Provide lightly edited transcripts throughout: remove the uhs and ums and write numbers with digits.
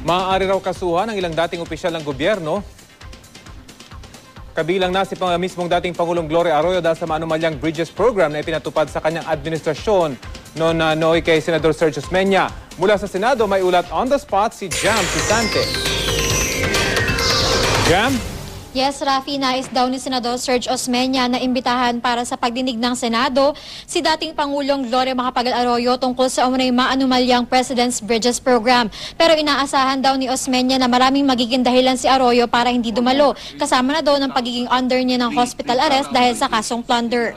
Maaari raw kasuhan ang ilang dating opisyal ng gobyerno. Kabilang na si mismong dating Pangulong Gloria Arroyo dahil sa maanumalyang bridges program na ipinatupad sa kanyang administrasyon noon kay Senador Sergio Osmeña. Mula sa Senado, may ulat on the spot si Jam Sisante. Jam? Yes, Rafi, nais daw ni Senador Sergio Osmeña na imbitahan para sa pagdinig ng Senado si dating Pangulong Gloria Macapagal Arroyo tungkol sa umunay maanumalyang President's Bridges Program. Pero inaasahan daw ni Osmeña na maraming magiging dahilan si Arroyo para hindi dumalo. Kasama na daw ng pagiging under niya ng hospital arrest dahil sa kasong plunder.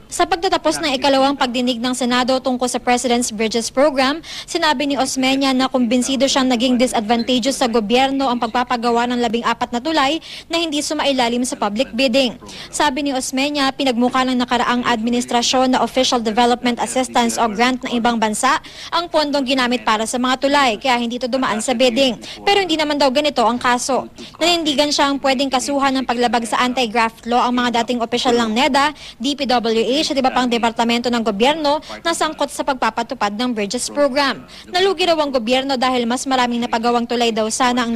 Sa pagtatapos ng ikalawang pagdinig ng Senado tungkol sa President's Bridges Program, sinabi ni Osmeña na kumbinsido siyang naging disadvantageous sa gobyerno ang pagpapagawa ng 14 na tulay na hindi sumailalim sa public bidding. Sabi ni Osmeña, pinagmukha ng nakaraang administrasyon na Official Development Assistance o grant ng ibang bansa ang pondong ginamit para sa mga tulay, kaya hindi ito dumaan sa bidding. Pero hindi naman daw ganito ang kaso. Nanindigan siyang pwedeng kasuhan ng paglabag sa anti-graft law ang mga dating opisyal ng NEDA, DPWH at iba pang departamento ng gobyerno na sangkot sa pagpapatupad ng Bridges Program. Nalugi raw ang gobyerno dahil mas maraming napagawang tulay daw sana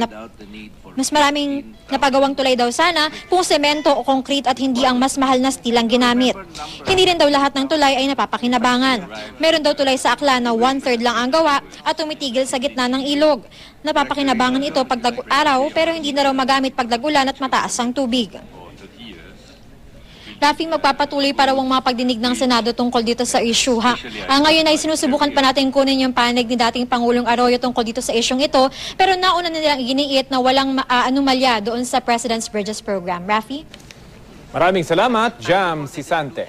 kung semento o concrete at hindi ang mas mahal na steel ang ginamit. Hindi rin daw lahat ng tulay ay napapakinabangan. Meron daw tulay sa Aklan na 1/3 lang ang gawa at tumitigil sa gitna ng ilog. Napapakinabangan ito pag araw pero hindi na raw magamit pag ulan at mataas ang tubig. Rafi, magpapatuloy para ang mga pagdinig ng Senado tungkol dito sa issue. Ngayon ay sinusubukan pa natin kunin yung panig ni dating Pangulong Arroyo tungkol dito sa isyong ito, pero nauna na nilang iginiit na walang anomalya doon sa President's Bridges Program. Rafi? Maraming salamat, Jam Sisante.